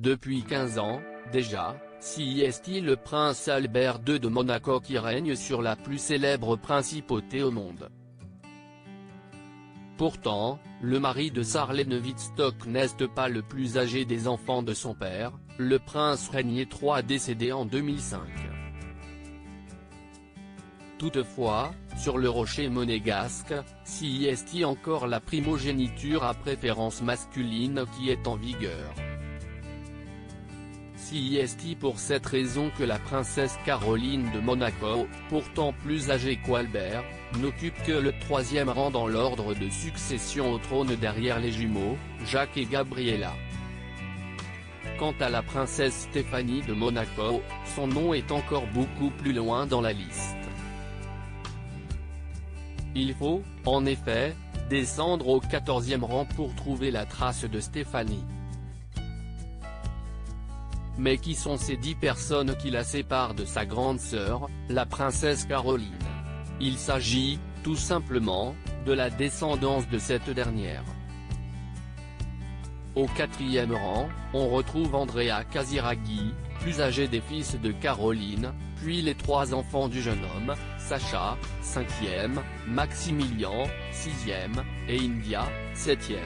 Depuis 15 ans, déjà, c'est le prince Albert II de Monaco qui règne sur la plus célèbre principauté au monde. Pourtant, le mari de Charlène Wittstock n'est pas le plus âgé des enfants de son père, le prince régnait III décédé en 2005. Toutefois, sur le rocher monégasque, c'est encore la primogéniture à préférence masculine qui est en vigueur. C'est pour cette raison que la princesse Caroline de Monaco, pourtant plus âgée qu'Albert, n'occupe que le troisième rang dans l'ordre de succession au trône derrière les jumeaux, Jacques et Gabriella. Quant à la princesse Stéphanie de Monaco, son nom est encore beaucoup plus loin dans la liste. Il faut, en effet, descendre au 14e rang pour trouver la trace de Stéphanie. Mais qui sont ces 10 personnes qui la séparent de sa grande sœur, la princesse Caroline? Il s'agit, tout simplement, de la descendance de cette dernière. Au 4e rang, on retrouve Andrea Casiraghi, plus âgé des fils de Caroline, puis les 3 enfants du jeune homme, Sacha, 5e, Maximilian, 6e, et India, 7e.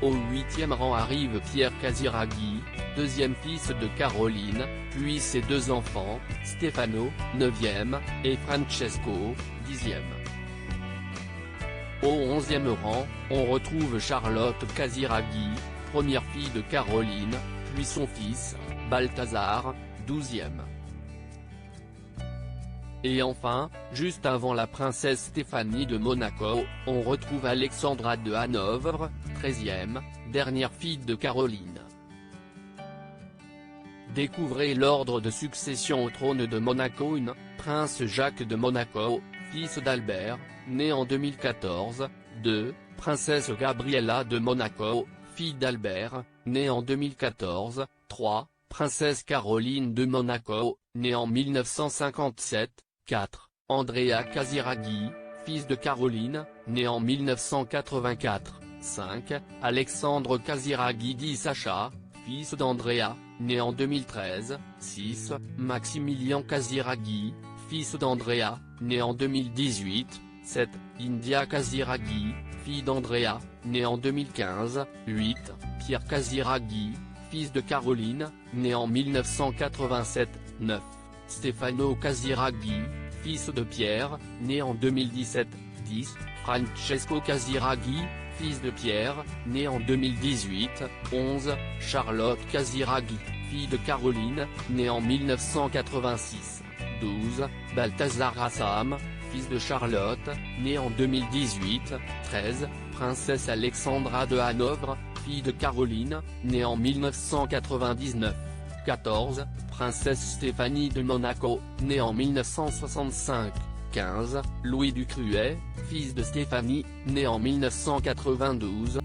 Au 8e rang arrive Pierre Casiraghi, deuxième fils de Caroline, puis ses 2 enfants, Stefano, 9e, et Francesco, 10e. Au 11e rang, on retrouve Charlotte Casiraghi, première fille de Caroline, puis son fils, Balthazar, 12e. Et enfin, juste avant la princesse Stéphanie de Monaco, on retrouve Alexandra de Hanovre, 13e, dernière fille de Caroline. Découvrez l'ordre de succession au trône de Monaco. 1. Prince Jacques de Monaco, fils d'Albert, né en 2014, 2. Princesse Gabriella de Monaco, fille d'Albert, née en 2014, 3. Princesse Caroline de Monaco, née en 1957, 4. Andrea Casiraghi, fils de Caroline, né en 1984, 5. Alexandre Casiraghi dit Sacha, fils d'Andrea, né en 2013, 6. Maximilian Casiraghi, fils d'Andrea, né en 2018, 7. India Casiraghi, fille d'Andrea, né en 2015, 8. Pierre Casiraghi, fils de Caroline, né en 1987, 9. Stefano Casiraghi, fils de Pierre, né en 2017, 10. Francesco Casiraghi, fils de Pierre, né en 2018, 11. Charlotte Casiraghi, fille de Caroline, née en 1986, 12. Balthazar Assam, fils de Charlotte, né en 2018, 13. Princesse Alexandra de Hanovre, fille de Caroline, née en 1999, 14. Princesse Stéphanie de Monaco, née en 1965, 15. Louis Ducruet, fils de Stéphanie, né en 1992,